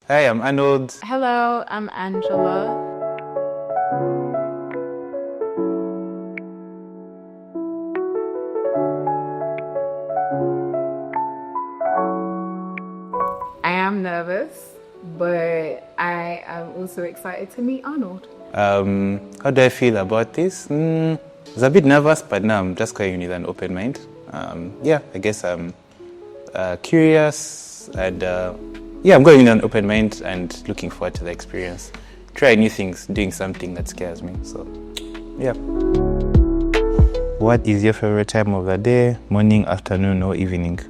Hi, I'm Arnold. Hello, I'm Angela. I am nervous, but I am also excited to meet Arnold. How do I feel about this? I was a bit nervous, but now I'm just going with an open mind. Yeah, I guess I'm curious and yeah, I'm going with an open mind and looking forward to the experience. Try new things, doing something that scares me. So, yeah. What is your favorite time of the day? Morning, afternoon, or evening?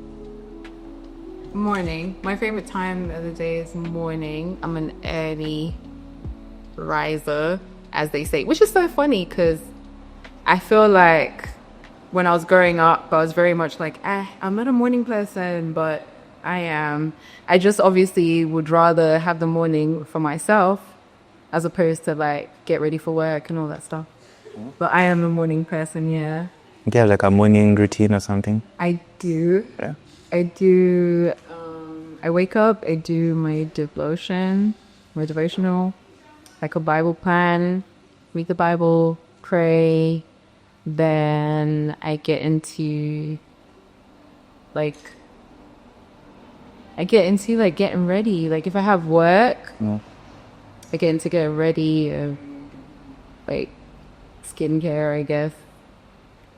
Morning. My favorite time of the day is morning. I'm an early riser, as they say, which is so funny because I feel like when I was growing up, I was very much like, I'm not a morning person, but I am. I just obviously would rather have the morning for myself as opposed to like get ready for work and all that stuff. But I am a morning person, yeah. Do you have like a morning routine or something? I do. Yeah. I do. I wake up, I do my devotion, my devotional, like a Bible plan, read the Bible, pray. Then I get into like getting ready. Like if I have work, I get into getting ready, like skincare, I guess.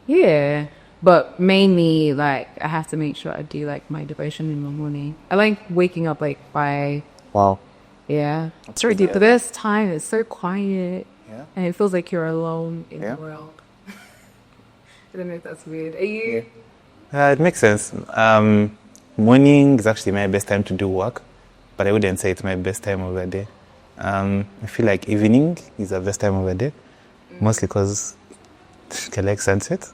Yeah. But mainly, like, I have to make sure I do, like, my devotion in the morning. I like waking up, like, by, Wow. yeah. It's really deep. But this time, it's so quiet. Yeah. And it feels like you're alone in Yeah. the world. I don't know if that's weird. Are you? It makes sense. Morning is actually my best time to do work, but I wouldn't say it's my best time of the day. I feel like evening is the best time of the day, mostly because I like sunset.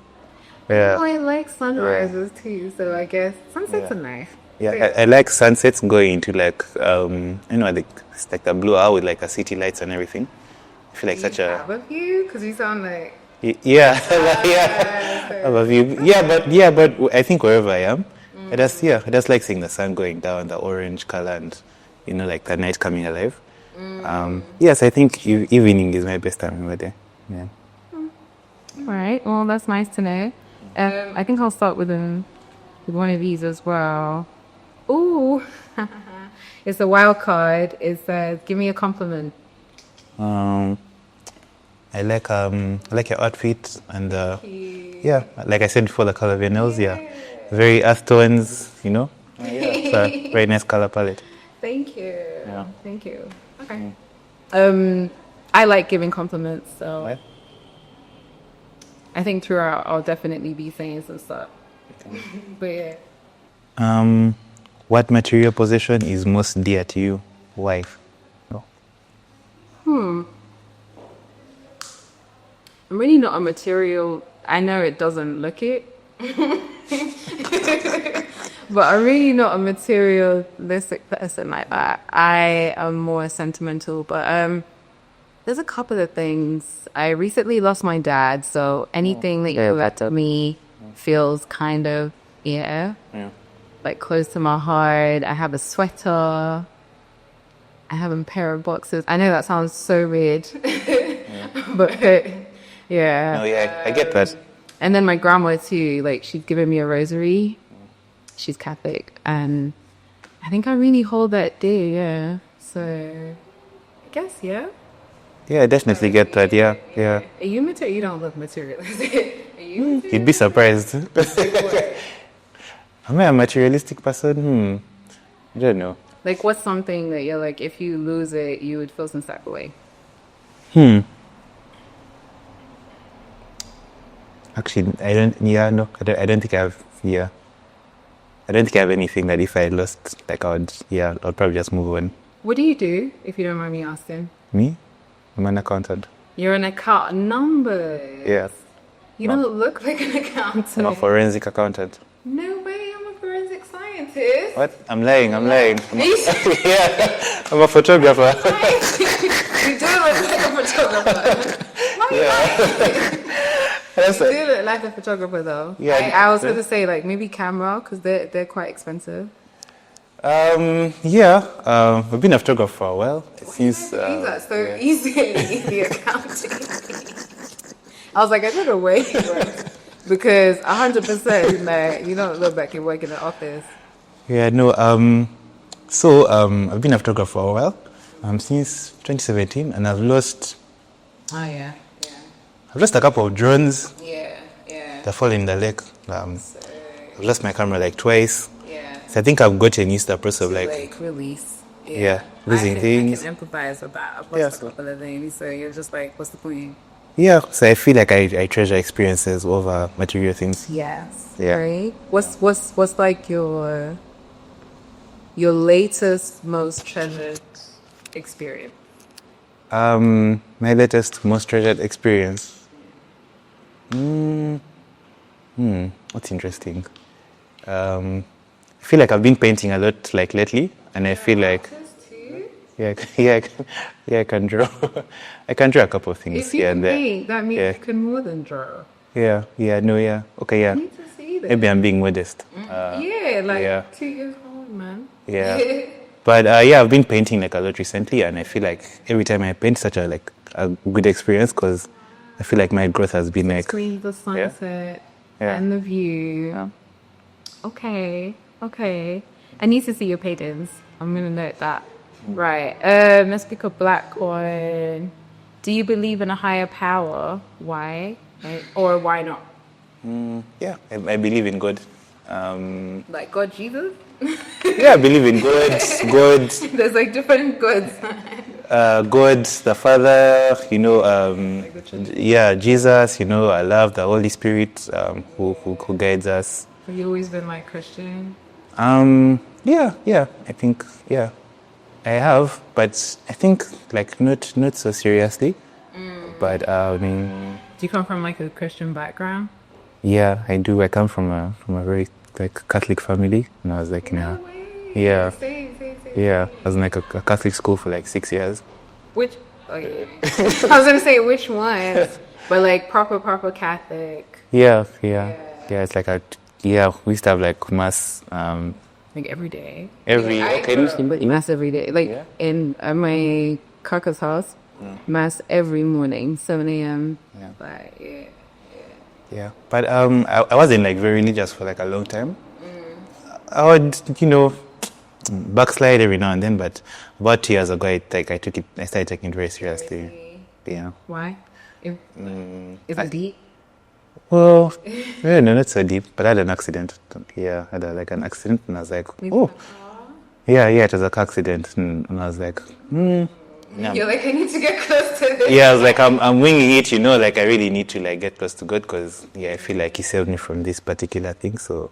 Oh, I like sunrises too, so I guess sunsets are nice. Yeah, I like sunsets going into like, it's like the blue hour with like a city lights and everything. I feel like such a, Have a view? Because you sound like... yeah, yeah, above you. Yeah, but I think wherever I am, I just like seeing the sun going down, the orange color, and like the night coming alive. Yes, I think evening is my best time of the day. Yeah. All right. Well, that's nice to know. I think I'll start with one of these as well. Ooh, it's a wild card. It says, "Give me a compliment." I like your outfit and yeah, like I said before, the color of your nails, yeah, very earth tones, It's a very nice color palette. Thank you. Yeah. Thank you. Okay. I like giving compliments, so Right? I think throughout I'll definitely be saying some stuff. But yeah. What material possession is most dear to you? Wife. No. I'm really not a material. I know it doesn't look it, but I'm really not a materialistic person like that. I am more sentimental, but there's a couple of things. I recently lost my dad, so anything that you got to me feels kind of Yeah. like close to my heart. I have a sweater. I have a pair of boxes. I know that sounds so weird, but yeah. No, yeah, I get that. And then my grandma too, like she's given me a rosary. She's Catholic, and I think I really hold that dear, yeah. So I guess, yeah. Yeah, I definitely get that. Yeah, yeah. Are you material? You don't look materialistic. Are you? You'd be surprised. Am I a materialistic person? I don't know. Like, what's something that you're like, if you lose it, you would feel some type of way? Actually, I don't. Yeah, no, I don't think I have. Yeah, I don't think I have anything that if I lost, like I'd probably just move on. What do you do, if you don't mind me asking? Me, I'm an accountant. You're an account number. Yeah, You don't look like an accountant. I'm a forensic accountant. No way, I'm a forensic scientist. What? I'm lying. Yeah, I'm a photographer. You do look like a photographer. Why are you lying? That's You it. do look like a photographer though. Yeah, I was going to say like maybe camera because they're quite expensive. I've been a photographer for a while. Since These are so easy in the accounting. I was like, I don't know where he works. Because 100%, like, you don't look like you work in the office. I've been a photographer for a while, since 2017, and Oh, yeah. I've lost a couple of drones Yeah. that fall in the lake. I've lost my camera like twice. Yeah. So I think I've gotten used to the process of Like release. losing things. I can empathize with that. I've Yeah, lost a couple of things. So you're just like, what's the point? Yeah, so I feel like I treasure experiences over material things. Yes. Yeah. Right. What's like your latest, most treasured experience? My latest, most treasured experience. What's interesting? I feel like I've been painting a lot like lately, and I feel like I can draw. I can draw a couple of things If you here can and there. paint, that means you can more than draw. Okay, I need to see that. Maybe I'm being modest. Yeah. 2 years old, man. Yeah. But I've been painting like a lot recently, and I feel like every time I paint, such a good experience because I feel like my growth has been like Between the sunset Yeah. and the view. Yeah. Okay. I need to see your paintings. I'm gonna note that. Right. Let's pick a black one. Do you believe in a higher power? Why? Right? Or why not? I believe in God. Like God, Jesus? I believe in God. God, There's like different gods. God, the Father. Jesus. I love the Holy Spirit, who guides us. Have you always been like Christian? I think I have, but I think like not so seriously. But I mean, Do you come from like a Christian background? yeah, I do. I come from a very like Catholic family, and I was like in a Say. I was in like a Catholic school for like 6 years. Which? Oh, yeah. I was gonna say which one, but like proper Catholic. Yeah. It's like we used to have like mass. Like every day. Mass every day. Like in at my kaka's house, mass every morning, 7 a.m. Yeah. But But I wasn't like very religious for like a long time. I would backslide every now and then, but about 2 years ago, I started taking it very seriously. Yeah. Why? Is it deep? Well, no, not so deep, but I had an accident. Yeah, I had an accident, and I was like, it was a car accident, and I was like, You're like, I need to get close to this. I was like, I'm winging it, like I really need to like get close to God, because I feel like He saved me from this particular thing. So,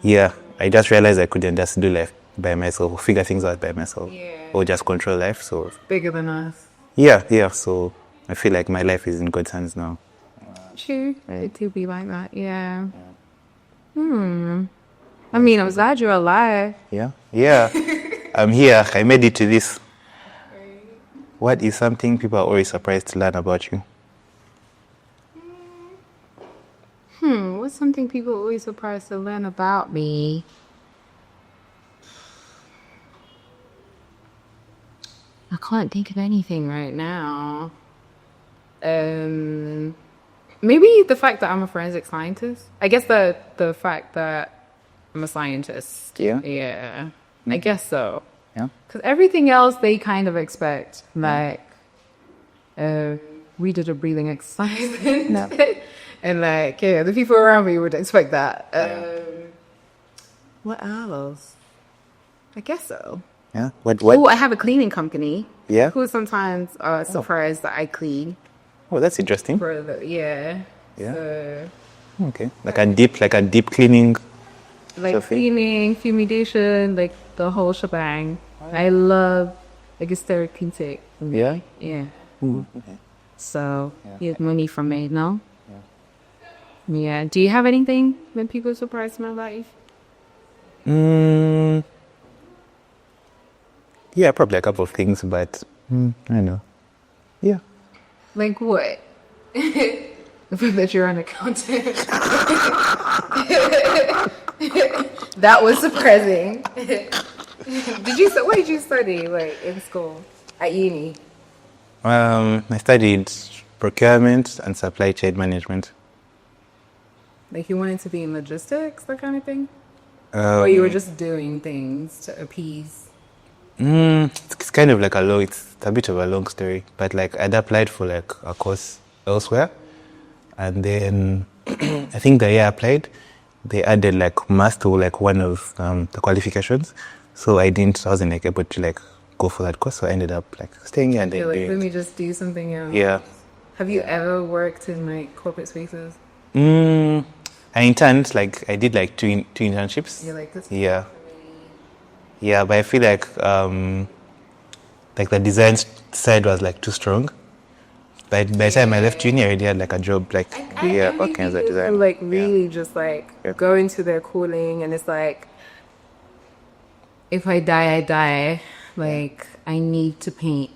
I just realized I couldn't just do life by myself, or figure things out by myself, or just control life. So Bigger than us. So I feel like my life is in God's hands now. True. It do be like that, yeah. I mean, I'm glad you're alive. Yeah. I'm here. I made it to this. What is something people are always surprised to learn about you? What's something people are always surprised to learn about me? I can't think of anything right now. Maybe the fact that I'm a forensic scientist. I guess the fact that I'm a scientist. Yeah. I guess so. Yeah. Because everything else they kind of expect. Like, we did a breathing exercise. And like, the people around me would expect that. What else? I guess so. Yeah. What? Oh, I have a cleaning company. Yeah. Who sometimes are surprised that I clean. Oh, that's interesting. Yeah. So, okay. Like a deep cleaning. Like cleaning, fumigation, like the whole shebang. I love like it's therapeutic. Yeah. Yeah. Okay. So you have money from me, no? Yeah. Do you have anything when people surprise me about you? Yeah, probably a couple of things, but I don't know. Yeah. Like what? The fact that you're an accountant. That was surprising. What did you study like in school at uni? I studied procurement and supply chain management. Like you wanted to be in logistics, that kind of thing, or you were just doing things to appease. It's kind of like it's a bit of a long story, but like I'd applied for like a course elsewhere, and then I think the year I applied, they added like maths to like one of the qualifications, so I wasn't like able to like go for that course, so I ended up like staying here and then You're like, doing. let me just do something else. Yeah. Have you ever worked in like corporate spaces? I interned, like I did like two internships. You're like this. Yeah. Yeah, but I feel like the design side was like too strong. By the time I left uni, I already had like a job, like what kinds of design. Like really just like go into their calling, and it's like, if I die, I die. Like I need to paint.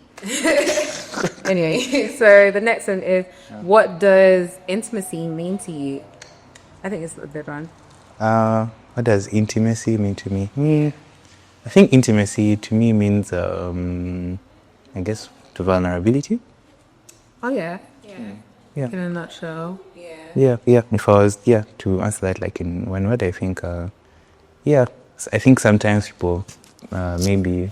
Anyway, so the next one is, what does intimacy mean to you? I think it's a good one. What does intimacy mean to me? I think intimacy to me means, I guess, the vulnerability. Oh yeah. Yeah. In a nutshell. Yeah. If I was, to answer that like in one word, I think, I think sometimes people maybe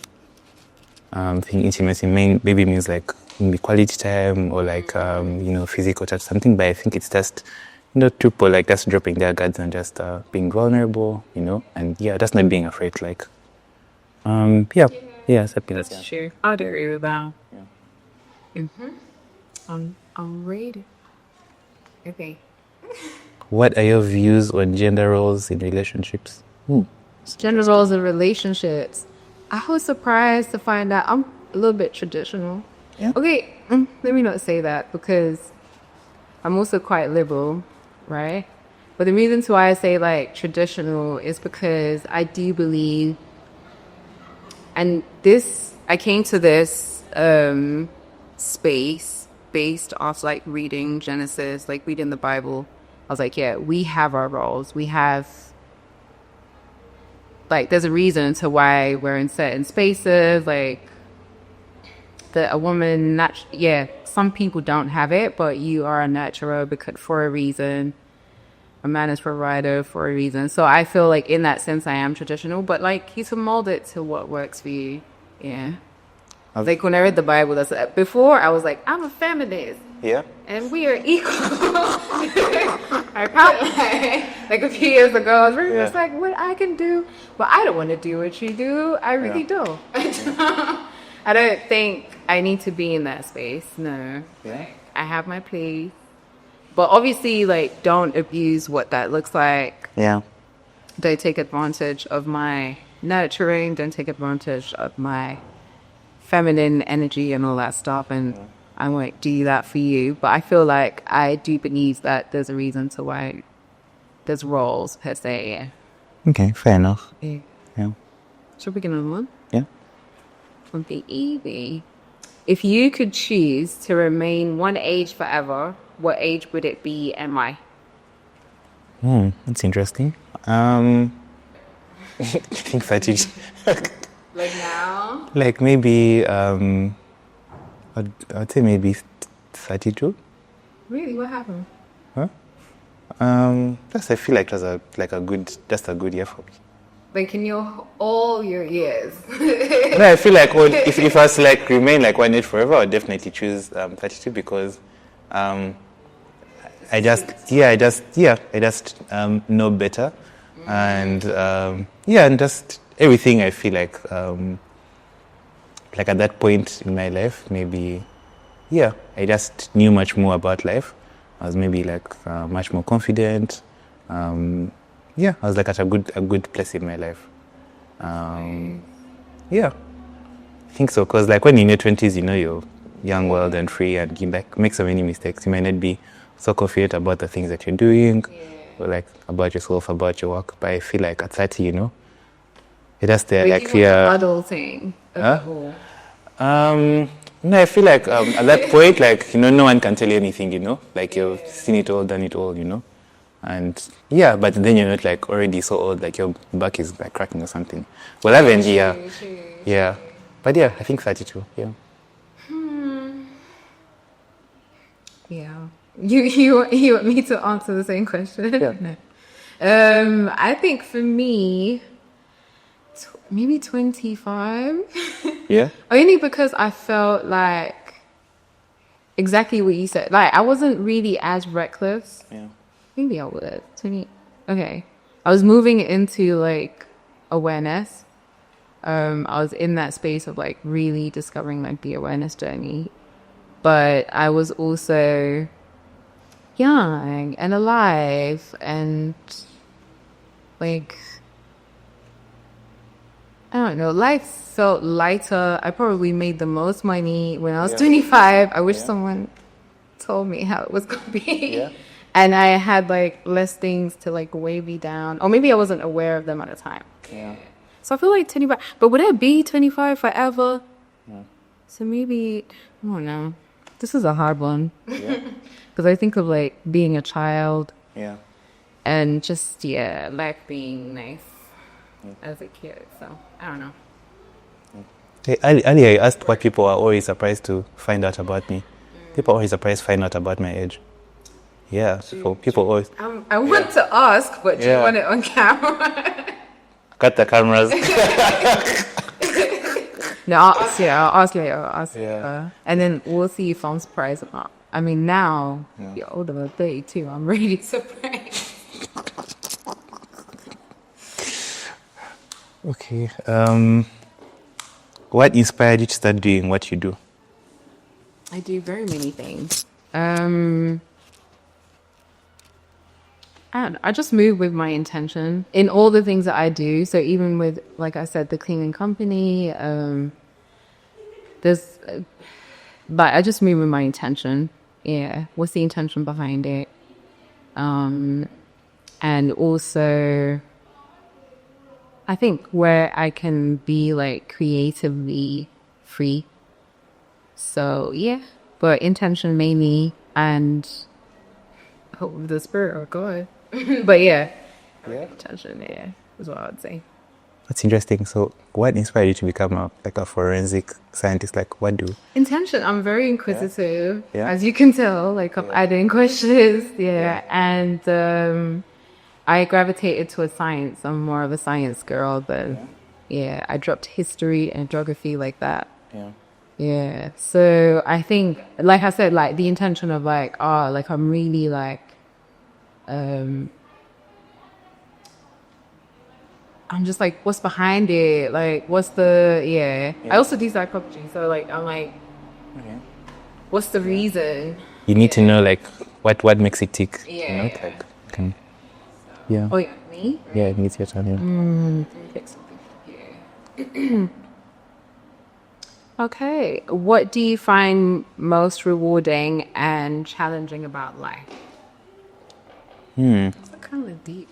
think intimacy maybe means like maybe quality time or like, physical touch, something, but I think it's just, two people like just dropping their guards and just being vulnerable, and just not being afraid, like, That's true. I'd agree with that. I'm ready. Okay. What are your views on gender roles in relationships? Gender roles in relationships. I was surprised to find out I'm a little bit traditional. Yeah. Okay, let me not say that, because I'm also quite liberal, right? But the reason why I say like traditional is because I do believe, and I came to this space based off like reading Genesis, like reading the Bible. I was like, yeah, we have our roles. We have, like, there's a reason to why we're in certain spaces, like a woman, some people don't have it, but you are a natural because for a reason. A man is provider for a reason. So I feel like in that sense I am traditional, but like you can mold it to what works for you. Yeah. Like when I read the Bible, before I was like, I'm a feminist. Yeah. And we are equal. I probably like a few years ago, I was really just like, what I can do, but I don't want to do what you do. I really don't. I don't think I need to be in that space. No. Yeah. I have my place. But obviously, like, don't abuse what that looks like. Yeah. Don't take advantage of my nurturing. Don't take advantage of my feminine energy and all that stuff. And I won't do that for you. But I feel like I do believe that there's a reason to why there's roles per se. Yeah. Okay, fair enough. Yeah. Should we get on one? Yeah. Okay, easy. If you could choose to remain one age forever, what age would it be and why? That's interesting. I think 30. Like now? Like maybe, I'd say maybe 32. Really? What happened? Huh? I feel like that's a good year for me. Like in all your years? No, I feel like if I was to like remain like one age forever, I'd definitely choose 32 because I just know better, and and just everything I feel like at that point in my life, maybe I just knew much more about life. I was maybe like much more confident. I was like at a good place in my life. I think so, because like when you're in your 20s, you're young, wild and free, and you like make so many mistakes. You might not be so confident about the things that you're doing, or like about yourself, about your work. But I feel like at 30, it has the like fear. Adulting. No, I feel like at that point, like no one can tell you anything. Like you've seen it all, done it all. And yeah, but then you're not like already so old, like your back is like cracking or something. Well, I haven't, yeah. Yeah. But yeah, I think 32, yeah. Yeah. You want me to answer the same question? Yeah. No. I think for me, maybe 25. Yeah? Only because I felt like exactly what you said. Like I wasn't really as reckless. Yeah. Maybe I would. 20. Okay. I was moving into like awareness. I was in that space of like really discovering like the awareness journey. But I was also young and alive and like I don't know, life felt lighter. I probably made the most money when I was 25. I wish someone told me how it was gonna be. Yeah. And I had like less things to like weigh me down. Or maybe I wasn't aware of them at the time. Yeah. So I feel like 25. But would it be 25 forever? Yeah. So maybe, I don't know. This is a hard one. Yeah. Because I think of like being a child. Yeah. And just, life being nice as a kid. So I don't know. Hey, earlier I asked what people are always surprised to find out about me. People are always surprised to find out about my age. Yeah, so people always... I want to ask, but you want it on camera. Cut the cameras. No, I'll ask later. Yeah. And then we'll see if I'm surprised or not. I mean, now, you're older than 32. I'm really surprised. Okay. What inspired you to start doing what you do? I do very many things. I just move with my intention in all the things that I do. So even with, like I said, the cleaning company, but I just move with my intention. Yeah. What's the intention behind it? And also, I think where I can be like creatively free. So yeah, but intention mainly and hope with the spirit of God. But intention, is what I would say. That's interesting. So what inspired you to become a forensic scientist? Like what do? Intention. I'm very inquisitive, as you can tell. Like I'm adding questions, and I gravitated towards science. I'm more of a science girl, but I dropped history and geography like that. Yeah. So I think, like I said, like the intention of like, I'm really like, I'm just like, what's behind it? Like, what's the, I also do psychology. So like, I'm like, what's the reason? You need to know like what makes it tick. Yeah. You know, like, yeah. Oh, yeah, me? Yeah, it needs your turn. Pick something here. Okay. What do you find most rewarding and challenging about life? That's kind of deep.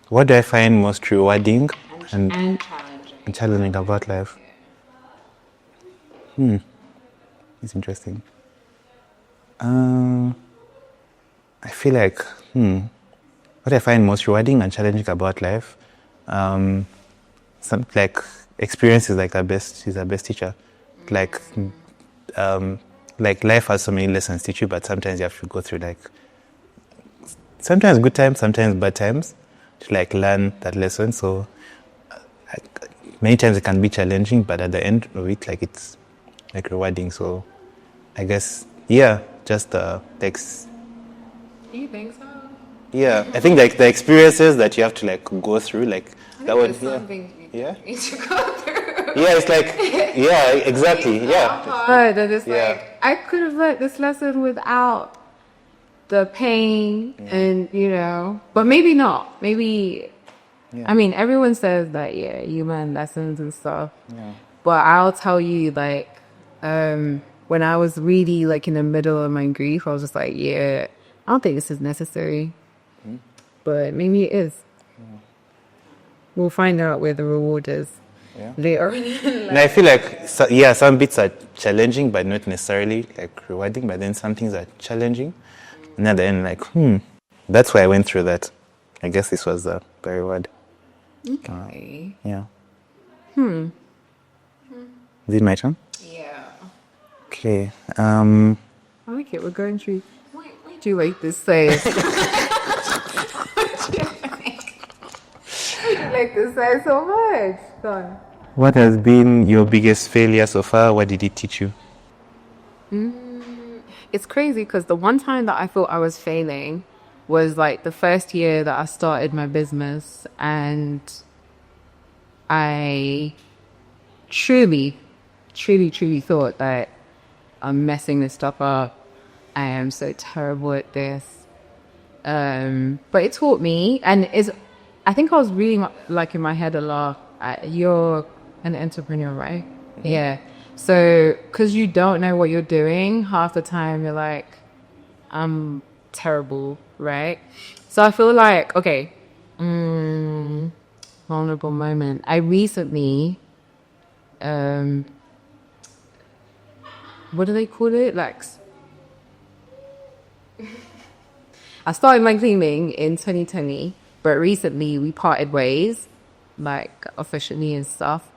What do I find most rewarding and challenging about life? It's interesting. I feel like what I find most rewarding and challenging about life, some like experience is like our best teacher. Like life has so many lessons to teach you, but sometimes you have to go through like sometimes good times, sometimes bad times to like learn that lesson. So many times it can be challenging, but at the end of it, like it's like rewarding. So I guess just takes. Do you think so? Yeah, I think like the experiences that you have to like go through, like that would something you need to go through. Yeah, it's like exactly. Hard that it's like I could have learned this lesson without the pain and but maybe not. Maybe I mean everyone says that you learn lessons and stuff. Yeah. But I'll tell you like when I was really like in the middle of my grief, I was just like, I don't think this is necessary. But maybe it is. We'll find out where the reward is later. And I feel like some bits are challenging but not necessarily like rewarding, but then some things are challenging. And at the end like that's why I went through that. I guess this was the reward. Okay. Yeah. Is it my turn? Yeah. Okay. I like it. We're going through. Why do you like this size? Why do you like this size so much? Go on. What has been your biggest failure so far? What did it teach you? It's crazy because the one time that I thought I was failing was like the first year that I started my business, and I truly thought that I'm messing this stuff up. I am so terrible at this. But it taught me, and I think I was really like in my head a lot. You're an entrepreneur, right? Mm-hmm. Yeah. So, because you don't know what you're doing, half the time you're like, I'm terrible, right? So I feel like, okay, vulnerable moment. I recently, what do they call it? Like, I started my cleaning in 2020, but recently we parted ways, like officially and stuff.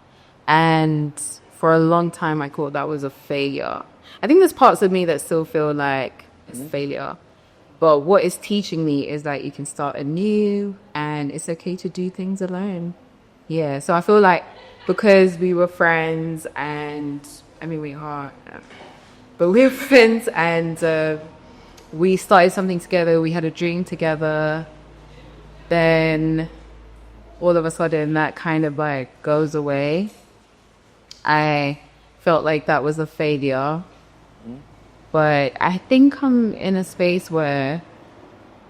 And for a long time, I thought that was a failure. I think there's parts of me that still feel like it's a failure. But what it's teaching me is that you can start anew and it's okay to do things alone. Yeah, so I feel like because we were friends and, I mean, we are, but we were friends and we started something together, we had a dream together, then all of a sudden that kind of like goes away. I felt like that was a failure. But I think I'm in a space where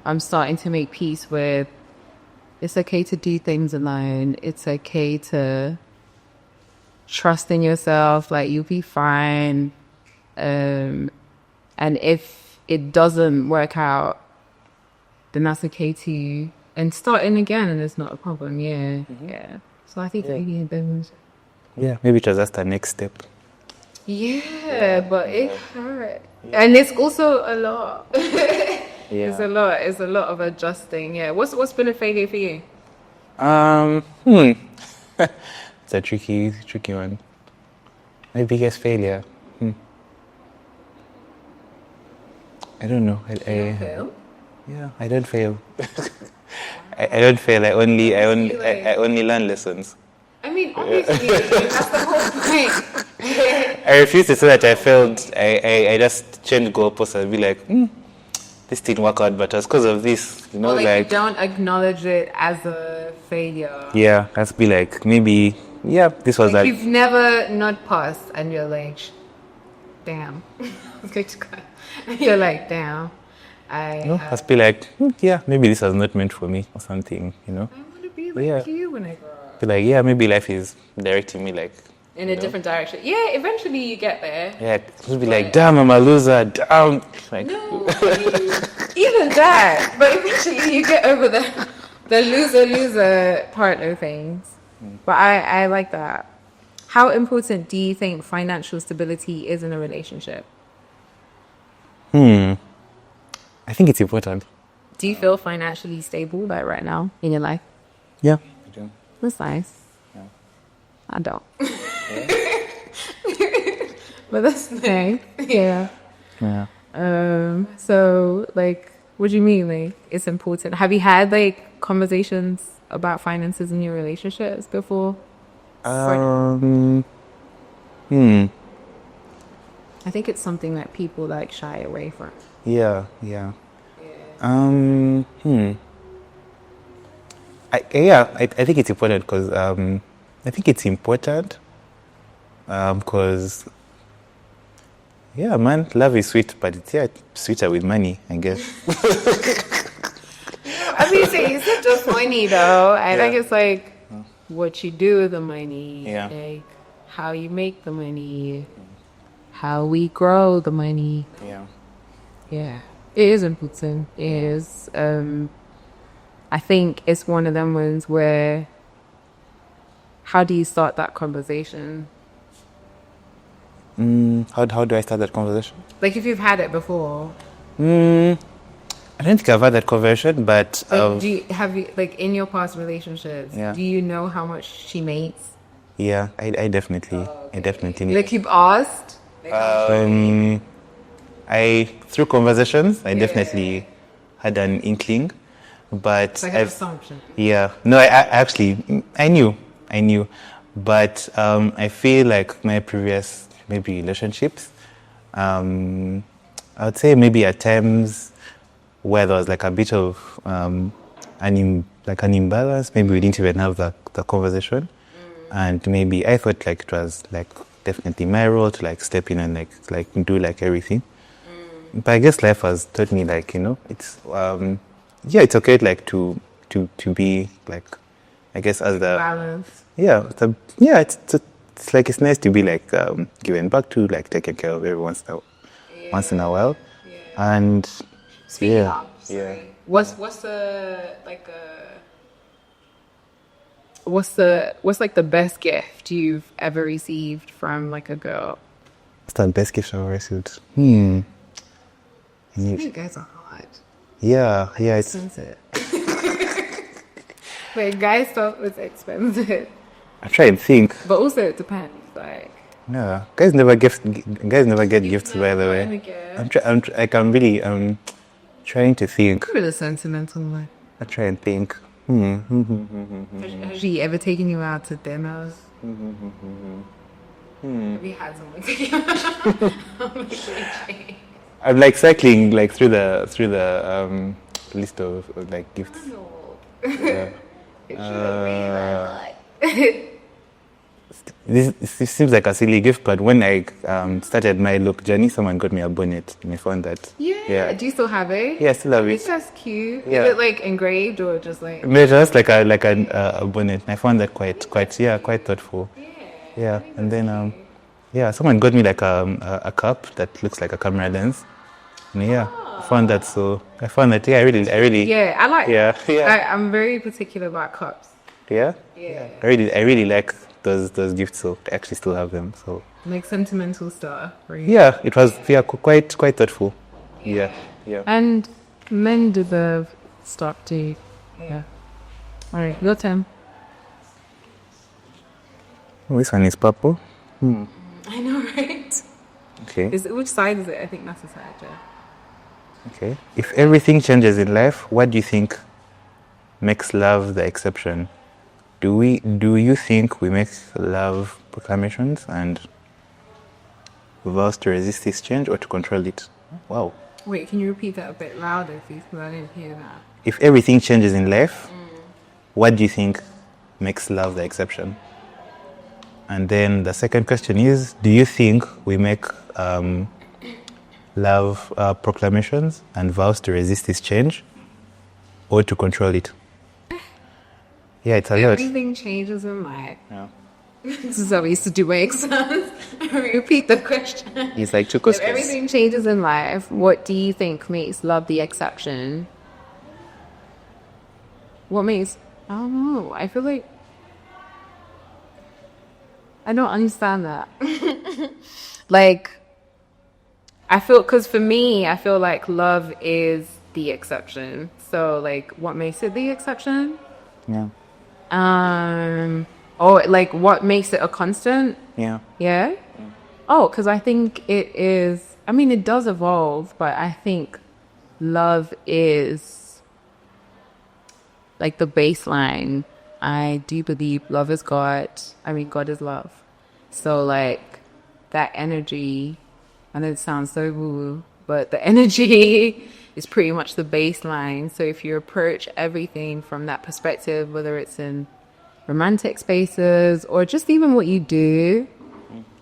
I'm starting to make peace with it's okay to do things alone. It's okay to trust in yourself. Like, you'll be fine. And if it doesn't work out, then that's okay too. And starting again, and it's not a problem. Yeah. Yeah. So I think maybe those. Yeah, maybe it was just the next step. Yeah, but it hurt. Yeah. And it's also a lot. It's a lot. It's a lot of adjusting. Yeah. What's been a failure for you? It's a tricky one. My biggest failure. I don't know. I fail? Yeah, I don't fail. I don't fail. I only learn lessons. I mean, obviously, that's the whole point. I refuse to say that I failed. I just change goalposts and be like, this didn't work out, but it's because of this, you know, Or like you don't acknowledge it as a failure. Yeah, let's be like, maybe, this was like that. You've never not passed, and you're like, damn. You're like, damn. Let's be like, maybe this was not meant for me or something, you know. I want to be like you when I grow up. Be like, maybe life is directing me like in a different direction. Yeah, eventually you get there. Yeah, it'll be like, damn, I'm a loser. Damn. Like, no, even that. But eventually you get over the loser partner things. But I like that. How important do you think financial stability is in a relationship? I think it's important. Do you feel financially stable like right now in your life? Yeah, I do. That's nice. Yeah. I don't. But that's nice. Yeah. Yeah. So like, what do you mean like it's important? Have you had like conversations about finances in your relationships before? I think it's something that people like shy away from. Yeah. I think it's important because man, love is sweet, but it's sweeter with money, I guess. I mean, it's not just money though. I think it's like what you do with the money, like how you make the money, how we grow the money. Yeah, it is important. It is. I think it's one of them ones where, how do you start that conversation? How do I start that conversation? Like if you've had it before. I I don't think I've had that conversation, but Have you like in your past relationships? Yeah. Do you know how much she makes? yeah, I definitely. Like you've asked. Through conversations, I definitely had an inkling, but It's like an assumption. yeah, no, I knew, but I feel like my previous maybe relationships, I would say maybe at times where there was like a bit of an imbalance, maybe we didn't even have the conversation, and maybe I thought like it was like definitely my role to like step in and like do like everything. But I guess life has taught me like, it's it's okay like to be like, I guess as the Balance. it's like it's nice to be like given back to, like taken care of every once in a while. And Speaking yeah, of, what's like the best gift you've ever received from like a girl? what's the best gift I've received? I think guys are hard. Yeah, it's Expensive. Like guy stuff is expensive, I try and think. but also it depends. Like Yeah, guys never get gifts, by the way. I'm really trying to think. really sentimental. Like, I try and think. has she ever taken you out to dinners? Have you had someone take you out? I'm like cycling like through the list of like gifts. Yeah. This seems like a silly gift, but when I started my look journey, someone got me a bonnet, and I found that. Yeah. Do you still have it? Yeah, I still have I think it. that's cute. Yeah. Is it like engraved or just like? No, just like a bonnet. I found that quite thoughtful. Yeah, and then someone got me like a cup that looks like a camera lens. And I found that I really. Yeah, I like. Yeah. I'm very particular about cups. Yeah. Yeah. I really like those gifts, so I actually still have them. So Like sentimental stuff. Right? yeah, it was quite thoughtful. Yeah. And men deserve stuff too. Yeah. All right, your turn. Oh, this one is purple. I know, right? Okay. Which side is it? I think that's the side. Yeah. Okay. If everything changes in life, what do you think makes love the exception? Do you think we make love proclamations and vows to resist this change or to control it? Wow. Wait, can you repeat that a bit louder, please? Because I didn't hear that. If everything changes in life, what do you think makes love the exception? And then the second question is, do you think we make love proclamations and vows to resist this change or to control it? Yeah, it's a lot. Everything changes in life. Yeah. This is how we used to do my exams. Repeat the question. It's like two If questions. everything changes in life, what do you think makes love the exception? What makes... I don't know. I feel like... I don't understand that. Like, I feel... Because for me, I feel like love is the exception. So, like, what makes it the exception? Yeah. Or, like, what makes it a constant? Yeah. Yeah? Oh, because I think it is... I mean, it does evolve, but I think love is, like, the baseline. I do believe love is God. I mean, God is love. So, like, that energy... I know it sounds so woo, but the energy is pretty much the baseline. So if you approach everything from that perspective, whether it's in romantic spaces or just even what you do,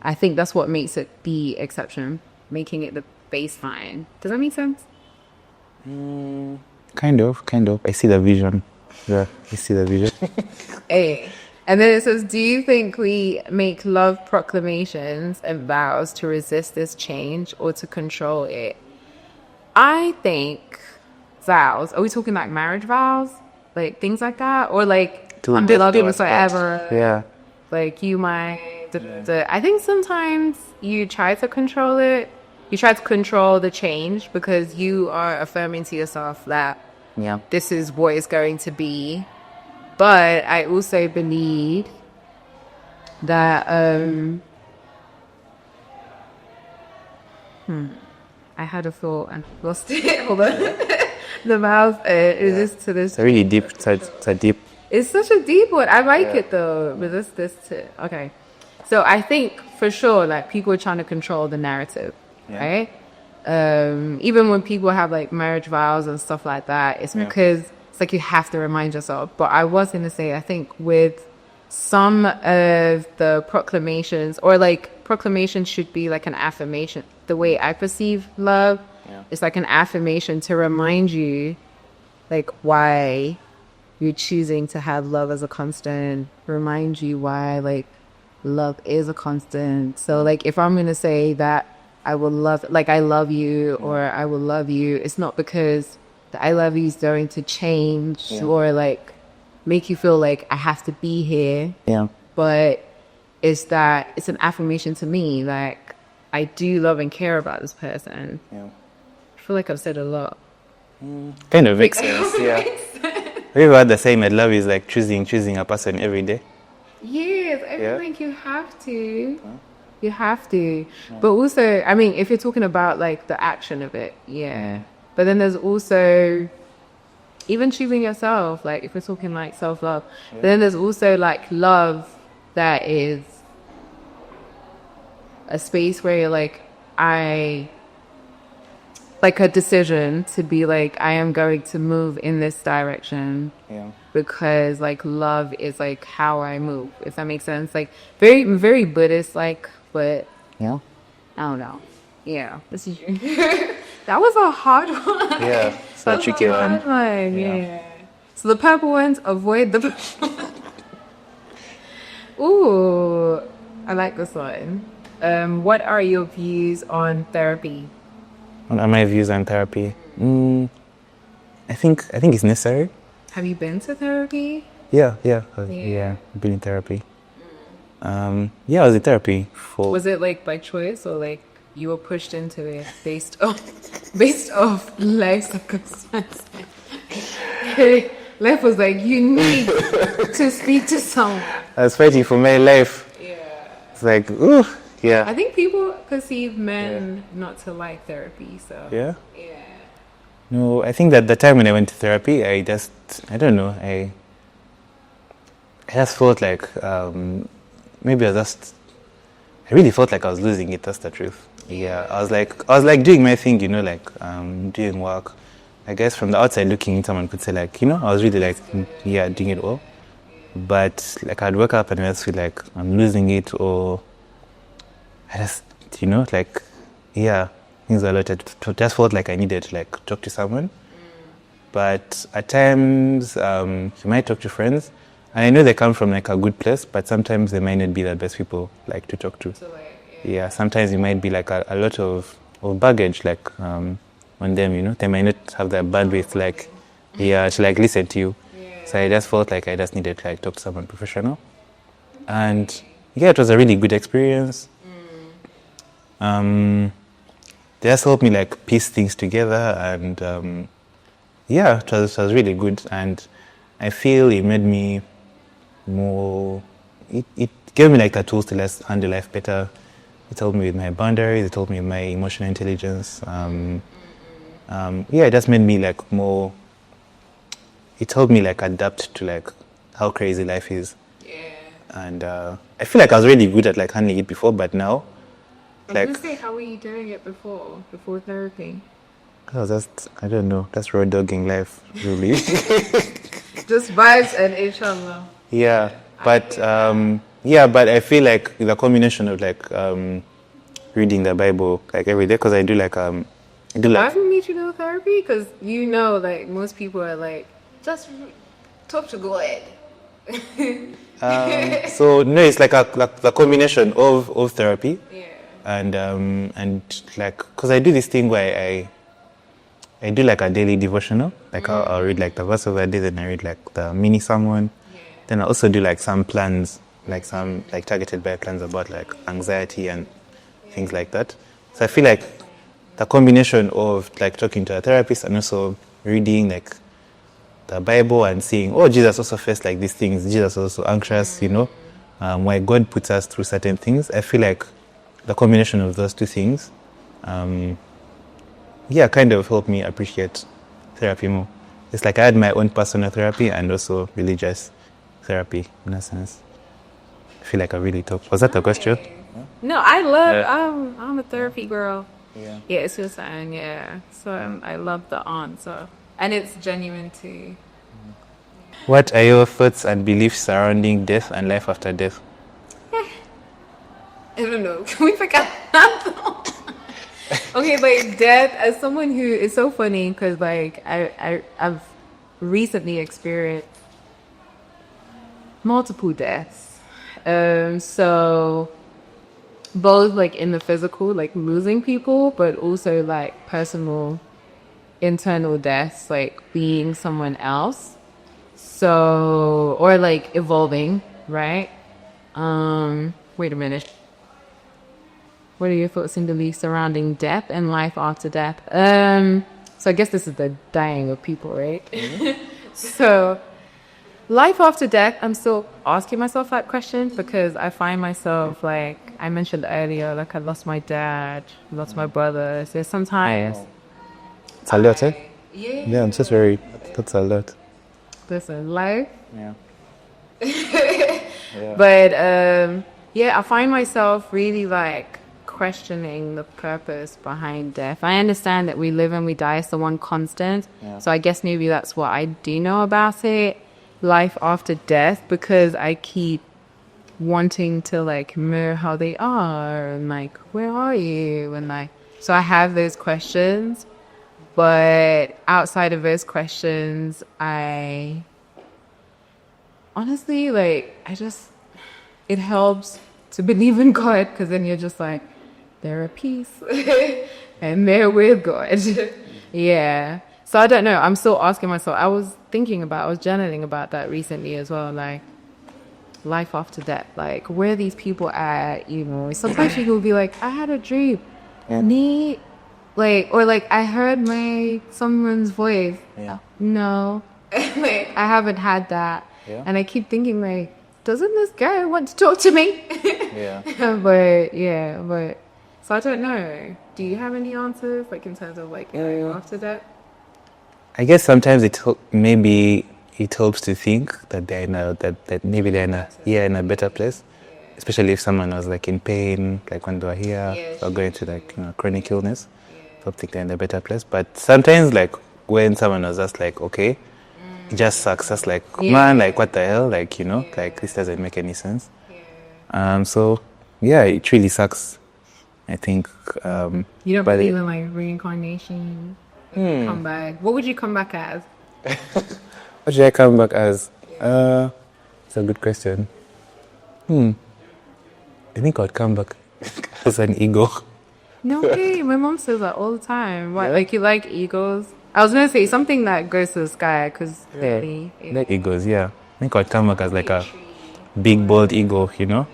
I think that's what makes it the exception, making it the baseline. Does that make sense? Kind of. I see the vision. Yeah, I see the vision. Hey. And then it says, do you think we make love proclamations and vows to resist this change or to control it? I think vows. Are we talking like marriage vows? Like things like that? Or like, I'm beloved forever. Yeah. Like you might... I think sometimes you try to control it, you try to control the change because you are affirming to yourself that this is what it's going to be. But I also believe that I had a thought and lost it. Hold on. The mouth is this to this. It's a really deep. It's a deep. It's such a deep one. I like it though. But this to okay. So I think for sure, like people are trying to control the narrative, right? Even when people have like marriage vows and stuff like that, it's because it's like you have to remind yourself. But I was going to say, I think with some of the proclamations, or like proclamation should be like an affirmation. The way I perceive love, it's like an affirmation to remind you, like why you're choosing to have love as a constant. Remind you why like love is a constant. So like if I'm gonna say that I will love, like I love you or I will love you, it's not because the I love you is going to change or like make you feel like I have to be here. But it's that it's an affirmation to me, like I do love and care about this person. I feel like I've said a lot. Kind of makes sense. We've had the same. I love is like choosing a person every day. Yes, I feel like you have to. You have to. But also, I mean, if you're talking about like the action of it, But then there's also even choosing yourself, like if we're talking like self-love, then there's also like love that is a space where you're like, like a decision to be like, I am going to move in this direction. Because like love is like how I move, if that makes sense. Like very, very Buddhist, like, but I don't know. This is that was a hard one. It's a tricky one. So the purple ones, avoid the Ooh, I like this one. What are your views on therapy? What are my views on therapy? I think it's necessary. Have you been to therapy? Yeah, I've been in therapy. I was in therapy for... Was it like by choice or like you were pushed into it based off life circumstances? Life was like, you need to speak to someone. I was fighting for my life. It's like, ooh, I think people perceive men not to like therapy, so... No, I think that the time when I went to therapy, I just felt like maybe I really felt like I was losing it. That's the truth. I was like doing my thing, like doing work. I guess from the outside looking in, someone could say like, I was really like, doing it well. But like I'd wake up and I just feel like I'm losing it, or I just, things were a lot. I just felt like I needed to like talk to someone. But at times, you might talk to friends, and I know they come from like a good place, but sometimes they might not be the best people like to talk to. Sometimes you might be like a lot of baggage like on them. They might not have that bandwidth like to like listen to you. So I just felt like I just needed to like talk to someone professional, and it was a really good experience. They just helped me like piece things together, and it was really good. And I feel it made me more. It gave me like the tools to handle life better. It helped me with my boundaries. It helped me with my emotional intelligence. It just made me like more. It helped me like adapt to like how crazy life is. And I feel like I was really good at like handling it before, but now. I was gonna say, how were you doing it before therapy? I was I don't know, that's road dogging life, really. Just vibes and inshallah. But I feel like the combination of like reading the Bible like every day, because I do like Why do you do therapy? Because like most people are like, just talk to God. So no, it's like the combination of therapy. And like, because I do this thing where I do like a daily devotional, like I'll read like the verse of the day, then I read like the mini sermon. Then I also do like some plans, like some like targeted by plans about like anxiety and things like that. So I feel like the combination of like talking to a therapist and also reading like the Bible and seeing, oh, Jesus also faced like these things. Jesus also anxious, why God puts us through certain things. I feel like the combination of those two things, kind of helped me appreciate therapy more. It's like I had my own personal therapy and also religious therapy in a sense. I feel like I really talked. Was that a question? No, I love. I'm a therapy girl. Yeah. Yeah, it's just saying. Yeah, so I love the answer, and it's genuine too. What are your thoughts and beliefs surrounding death and life after death? I don't know. Can we pick up? Okay, like death. As someone who is so funny because like I've recently experienced multiple deaths. So both like in the physical, like losing people, but also like personal internal deaths, like being someone else. So, or like evolving, right? Wait a minute. What are your thoughts and beliefs surrounding death and life after death? So I guess this is the dying of people, right? Mm-hmm. So life after death, I'm still asking myself that question because I find myself like I mentioned earlier, like I lost my dad, lost my brother. So sometimes it's a lot, eh? Yeah, I'm just very. That's a lot. Listen, life. Yeah. But I find myself really like questioning the purpose behind death. I understand that we live and we die, it's the one constant. Yeah. So I guess maybe that's what I do know about it, life after death, because I keep wanting to like mirror how they are and like where are you and like so I have those questions, but outside of those questions I honestly like it helps to believe in God because then you're just like they're at peace and they're with God. Yeah, so I don't know, I'm still asking myself. I was journaling about that recently as well, like life after death, like where these people at, sometimes people will be like I had a dream, neat, like, or like I heard someone's voice. No. Like I haven't had that. And I keep thinking like, doesn't this guy want to talk to me? but so I don't know, do you have any answers like in terms of like after that? I guess sometimes maybe it helps to think that they're that maybe they're in a better place, especially if someone was like in pain, like when they were here or going through like chronic illness. I think they're in a better place. But sometimes like when someone was just like okay, it just sucks. Just like man, like what the hell, like like this doesn't make any sense. So yeah, it really sucks. I think. You don't believe in like reincarnation? Come back. What would you come back as? What should I come back as? It's a good question. I think I'd come back as an eagle. No way. My mom says that all the time. What, like you like eagles? I was gonna say something that goes to the sky because like eagles. Yeah, I think I'd come back as like a big bald eagle. Yeah.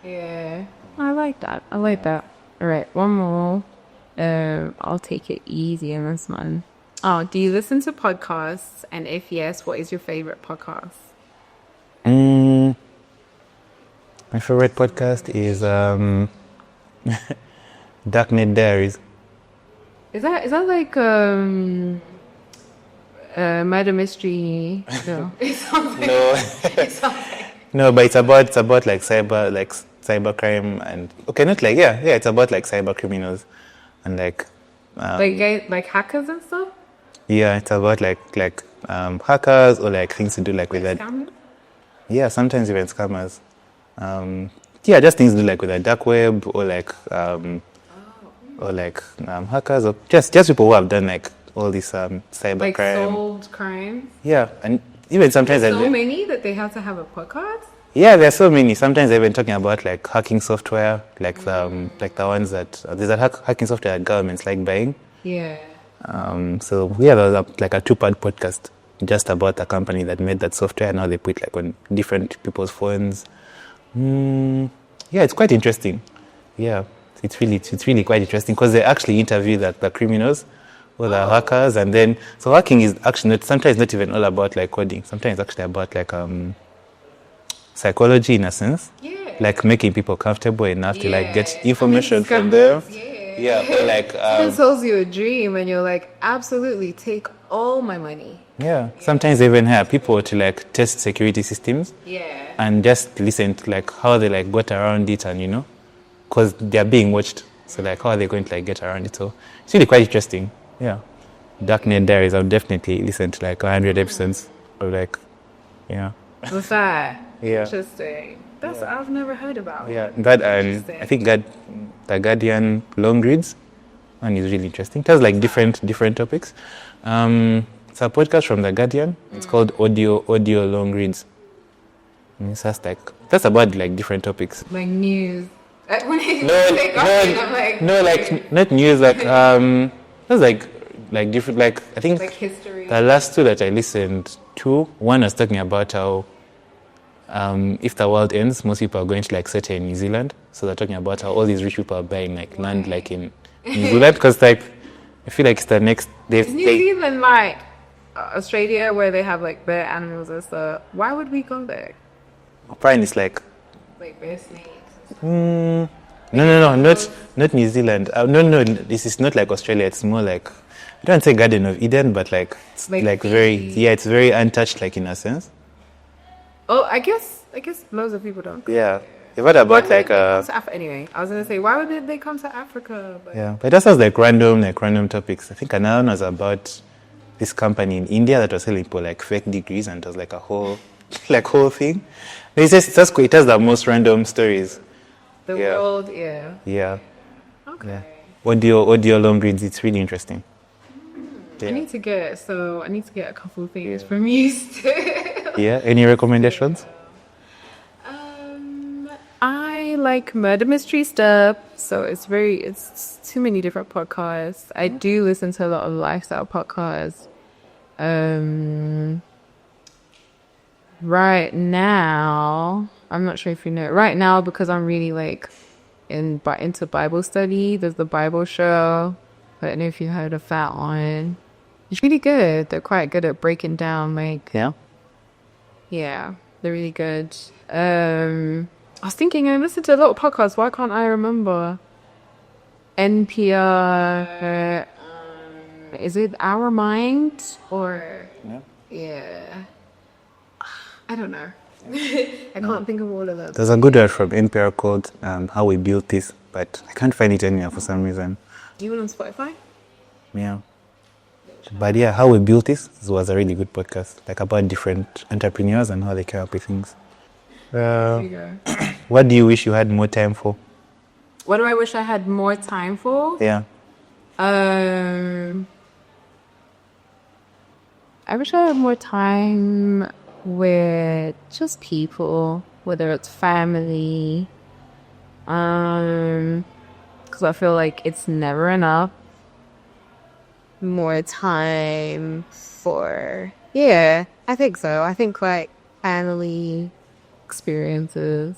Yeah. I like that. All right, one more. I'll take it easy on this one. Oh, do you listen to podcasts? And if yes, what is your favorite podcast? My favorite podcast is Darknet Diaries. Is that like murder mystery? No. No, but it's about like cyber crime and not like it's about like cyber criminals and like hackers and stuff. Yeah, it's about like hackers or like things to do like with that. Scammers? Yeah, sometimes even scammers. Just things to do like with the dark web or like hackers or just people who have done like all this cyber like crime. Solved crimes. Yeah, and even sometimes there's so many that they have to have a podcast. Yeah, there's so many. Sometimes they've been talking about like hacking software, like the ones that there's a hacking software that governments like buying. Yeah. So there was like a 2-part podcast just about a company that made that software and how they put like on different people's phones. Yeah, it's quite interesting. Yeah, it's really quite interesting because they actually interview the criminals or the hackers, and then so hacking is actually sometimes not even all about like coding. Sometimes it's actually about like psychology in a sense, like making people comfortable enough to like get information from them. Or like someone sells you a dream and you're like, absolutely, take all my money. Sometimes they even hire people to like test security systems and just listen to like how they like got around it, and because they're being watched, so like how are they going to like get around it. So it's really quite interesting. Darknet Diaries, I'll definitely listen to like 100 episodes or like What's that? Yeah. Interesting. That's I've never heard about. That, and I think that the Guardian long reads one is really interesting. It has like different topics. It's a podcast from the Guardian. It's called audio long reads. And it's just like that's about like different topics. Like news. When I'm like, no, like not news. Like that's like different. Like I think like history. The last two that I listened to, one was talking about how if the world ends, most people are going to like settle in New Zealand. So they're talking about how all these rich people are buying like land like in New Zealand because like I feel like it's the next. Is New Zealand like Australia where they have like bear animals and stuff? Why would we go there? Apparently it's like bear snakes. No, not New Zealand. No, this is not like Australia. It's more like I don't say Garden of Eden, but like it's like very it's very untouched, like in a sense. Oh, I guess loads of people don't. Yeah, what about like anyway? I was gonna say why would they come to Africa? But but that was like random topics. I think another one was about this company in India that was selling people like fake degrees, and it was like a whole thing. It has the most random stories. The world, Yeah. Okay. Audio long reads. It's really interesting. I need to get a couple of things from you still. Any recommendations? I like murder mystery stuff, so it's too many different podcasts. I do listen to a lot of lifestyle podcasts. Right now, I'm not sure if you know. Right now, because I'm really like into Bible study, there's the Bible show. I don't know if you heard of that one. It's really good. They're quite good at breaking down like they're really good. I was thinking I listened to a lot of podcasts. Why can't I remember? NPR. Is it Our Mind or I don't know. I can't think of all of them. There's a good one from NPR called How We Built This, but I can't find it anywhere for some reason. Even on Spotify? Yeah. But How We Built This was a really good podcast, like about different entrepreneurs and how they came up with things. What do you wish you had more time for? What do I wish I had more time for? Yeah. I wish I had more time with just people, whether it's family. Because I feel like it's never enough. More time for I think so. I think like family, experiences,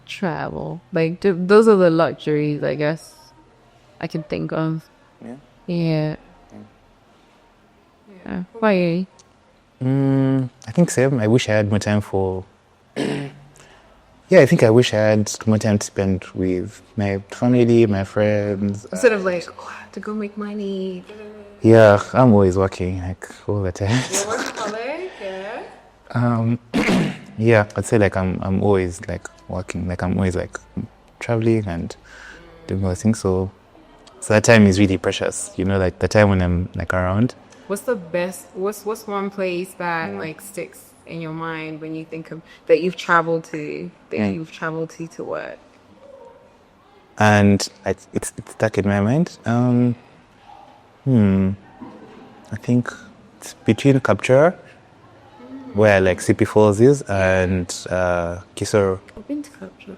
travel, like those are the luxuries I guess I can think of. Why? I think same. I wish I had more time for I think I wish I had more time to spend with my family, my friends. Instead of like, I have to go make money. Yeah, I'm always working like all the time. You're workaholic, I'd say like I'm always like working, like I'm always like traveling and doing all those things. So that time is really precious, like the time when I'm like around. What's the best? What's one place that like sticks in your mind when you think of that you've traveled to? You've traveled to what? And it's stuck in my mind. I think it's between Capture, where like CP Falls is, and Kisoro. I've been to Capture.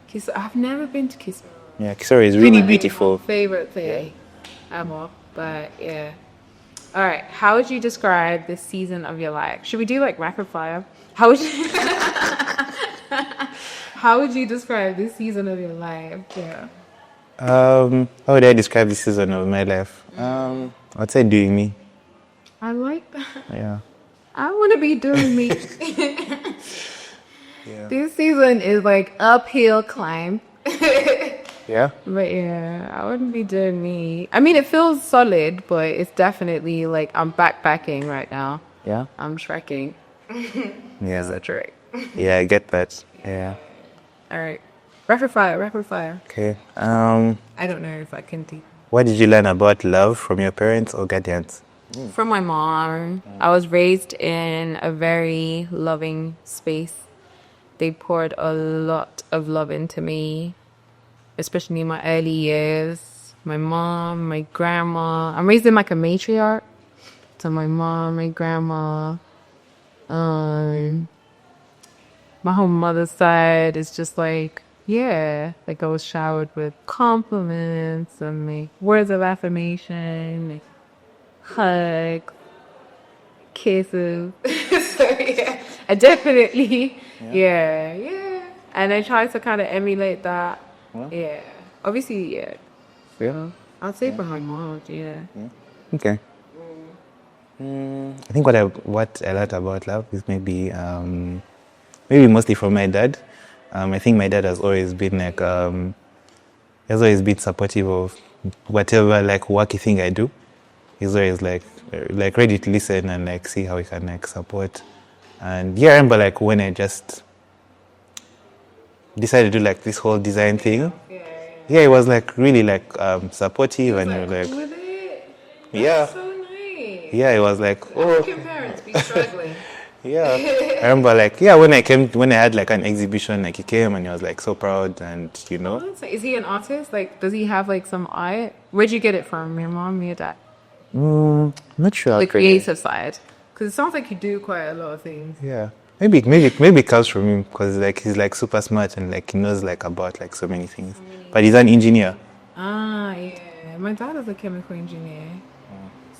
Kisoro. I've never been to Kisoro. Yeah, Kisoro is really beautiful. My favorite thing ever, but All right, how would you describe this season of your life? Should we do like rapid fire? How would you How would you describe this season of your life? Yeah. How would I describe this season of my life? I'd say doing me. I like that. Yeah. I want to be doing me. Yeah. This season is like uphill climb. Yeah. But yeah, I wouldn't be doing me. I mean, it feels solid, but it's definitely like I'm backpacking right now. Yeah. I'm trekking. Yeah. That's right. Yeah, I get that. Yeah. All right. Rapid fire, rapid fire. Okay. I don't know if I can do. What did you learn about love from your parents or guardians? From my mom. I was raised in a very loving space. They poured a lot of love into me, especially in my early years. My mom, my grandma. I'm raised in like a matriarch. So my mom, my grandma, my whole mother's side is just like, yeah, like I was showered with compliments and like words of affirmation, like hugs, kisses. So yeah, I definitely, yeah. And I try to kind of emulate that. Yeah, obviously, yeah. Yeah. I'd say for my mom, yeah. Okay. I think what I learned about love is maybe mostly from my dad. I think my dad has always been like has always been supportive of whatever like wacky thing I do. He's always like ready to listen and like see how he can like support. And yeah, I remember like when I just decided to do like this whole design thing. Yeah, it was like really like supportive and like With it. yeah. So nice. Yeah, it was like, oh, Can parents be struggling? yeah. I remember like, yeah, when I had like an exhibition, like he came and he was like so proud and, you know. Is he an artist? Like, does he have like some art? Where'd you get it from? Your mom, your dad? Not sure. The creative side. Because it sounds like you do quite a lot of things. Yeah. Maybe it comes from him because like he's like super smart and like he knows like about like so many things. But he's an engineer. Ah, yeah. My dad is a chemical engineer.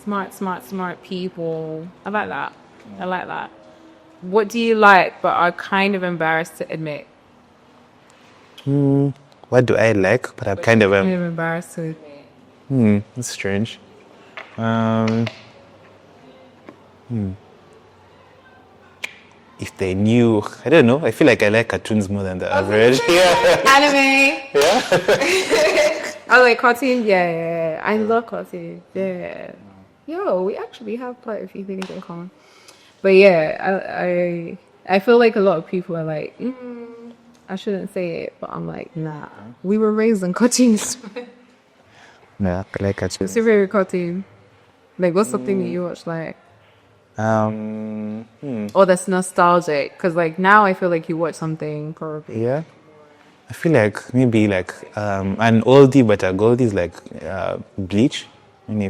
Smart people. I like that. I like that. What do you like but are kind of embarrassed to admit? What do I like? But I'm kind of embarrassed to admit. That's strange. If they knew, I don't know. I feel like I like cartoons more than the average. Yeah. Anime. Yeah. I like cartoons. Yeah. I love cartoons. Yeah. Yo, we actually have quite a few things in common. But yeah, I feel like a lot of people are like, I shouldn't say it, but I'm like, nah. We were raised in cartoons. Yeah, I like cartoons. What's your favorite cartoon? Like, what's something that you watch like? Or that's nostalgic? Because like now I feel like you watch something probably. Yeah. I feel like maybe like an oldie but a goldie is like Bleach. I don't know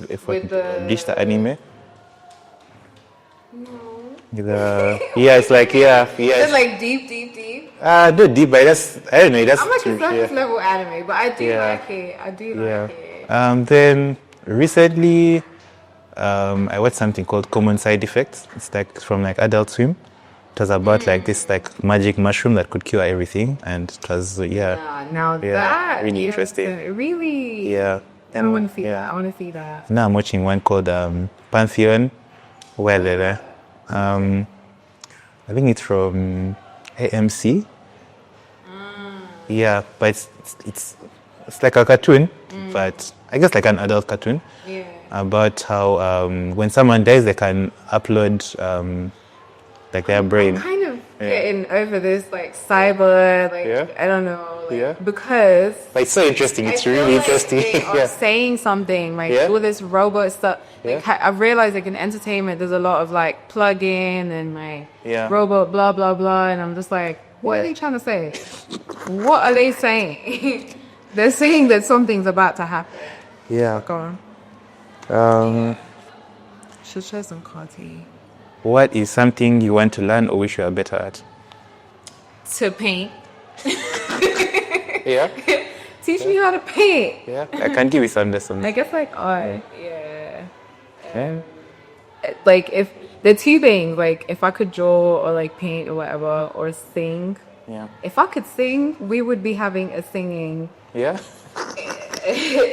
if Bleach the anime. No. It's like It's like deep. not deep, but I don't know. That's I'm like a surface level anime, but I do like it. I do like it. Then recently, I watched something called Common Side Effects. It's like from like Adult Swim. It was about like this like magic mushroom that could cure everything, and it was that really interesting. Really. Yeah. I want to see that. I want to see that. Now I'm watching one called Pantheon. Well, I think it's from AMC. Yeah, but it's like a cartoon, but I guess like an adult cartoon. Yeah. About how when someone dies, they can upload like their brain. I'm kind of getting over this like cyber, like I don't know, like, because but it's so interesting. It's really interesting. They are saying something like all this robot stuff. Like I've realized like in entertainment, there's a lot of like plug in and like robot blah blah blah, and I'm just like, what are they trying to say? What are they saying? They're saying that something's about to happen. Yeah. Go on. Should share some carty. What is something you want to learn or wish you were better at? To paint. Yeah. Teach me how to paint. Yeah. I can give you some lessons. I guess like art. Yeah. Like The two things, like if I could draw or like paint or whatever or sing. Yeah. If I could sing, we would be having a singing Yeah.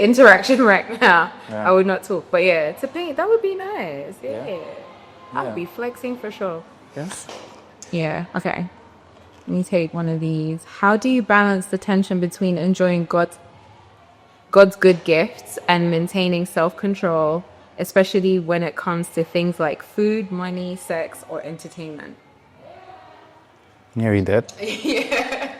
interaction right now. Yeah. I would not talk, but yeah, to paint that would be nice. Yeah, Yeah. I'd be flexing for sure. Yes. Yeah. Okay. Let me take one of these. How do you balance the tension between enjoying God's good gifts and maintaining self-control, especially when it comes to things like food, money, sex, or entertainment? Can you read that? Yeah.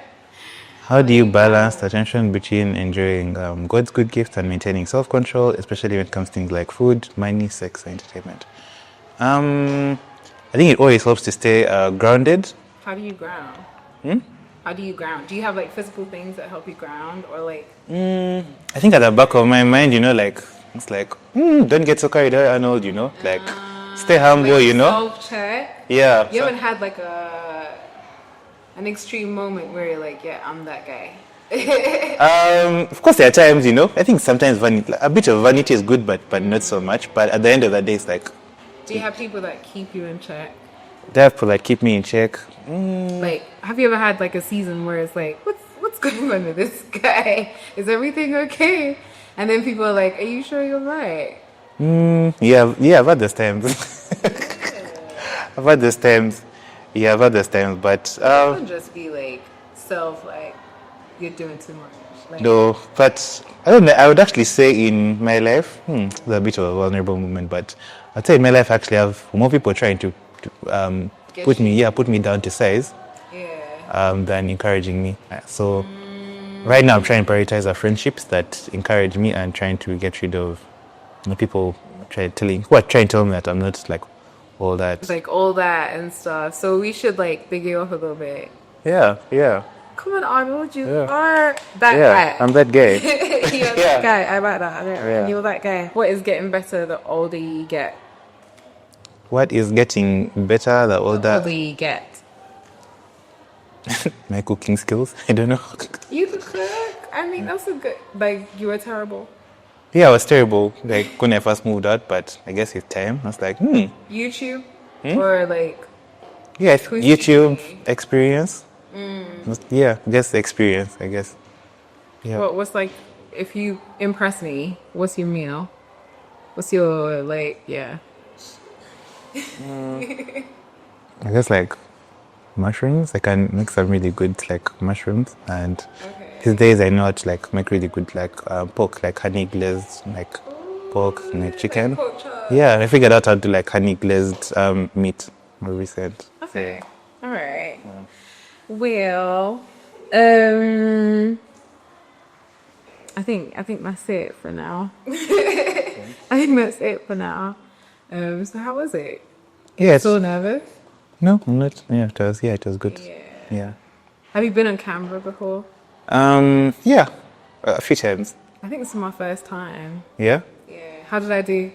How do you balance the tension between enjoying God's good gifts and maintaining self-control, especially when it comes to things like food, money, sex, and entertainment? I think it always helps to stay grounded. How do you ground? How do you ground? Do you have like physical things that help you ground, or like? I think at the back of my mind, like it's like, don't get so carried away, Arnold. Like stay humble. Like self-check. Yeah. You haven't had like an extreme moment where you're like, yeah, I'm that guy. Of course, there are times, I think sometimes a bit of vanity is good, but not so much. But at the end of the day, it's like. Do you have people that keep you in check? They have to like keep me in check. Like, have you ever had like a season where it's like, what's going on with this guy? Is everything okay? And then people are like, are you sure you're right? Yeah, I've had those times. I've had those times. Yeah, I've had those times, but It doesn't just be like you're doing too much. Like, no, but I don't know. I would actually say in my life, it's a bit of a vulnerable moment, but I'd say in my life actually I have more people trying to put me down to size than encouraging me. So right now I'm trying to prioritize our friendships that encourage me and trying to get rid of people trying to tell me that I'm not like all that. Like all that and stuff. So we should like big you up a little bit. Yeah. Come on, Arnold, you Yeah. are that guy. I'm that guy. You're that guy. I like that. Yeah. You're that guy. What is getting better the older you get? What is getting better the older you get? my cooking skills? I don't know. You could cook. I mean, that's a good. Like you were terrible. Yeah, I was terrible. Like when I first moved out, but I guess with time, I was like, YouTube or like. Yeah, YouTube experience. Yeah, just the experience, I guess. Yeah. What's like, if you impress me, what's your meal? What's your like? Yeah. I guess like mushrooms. I can make some really good like mushrooms, and these days I know how to like make really good like pork, like honey glazed like pork and like chicken. Pork chop. Yeah, I figured out how to do like honey glazed meat more recent. Okay. All right. Yeah. Well, I think that's it for now. I think that's it for now. So how was it? Yeah, So nervous? No, I'm not. Yeah, it was good. Yeah. Have you been on camera before? Yeah, a few times. I think this is my first time. Yeah. Yeah. How did I do?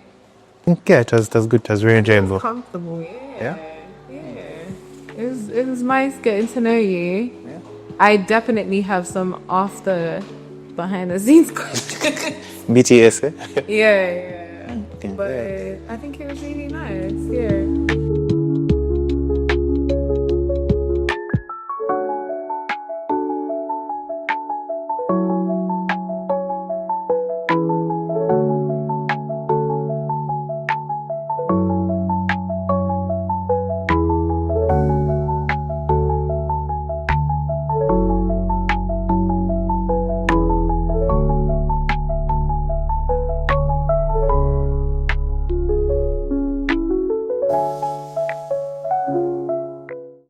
Yeah, it was good. It was very enjoyable. Comfortable. Yeah. It was nice getting to know you. Yeah. I definitely have some behind the scenes questions. BTS, eh? Yeah. But I think it was really nice. Yeah.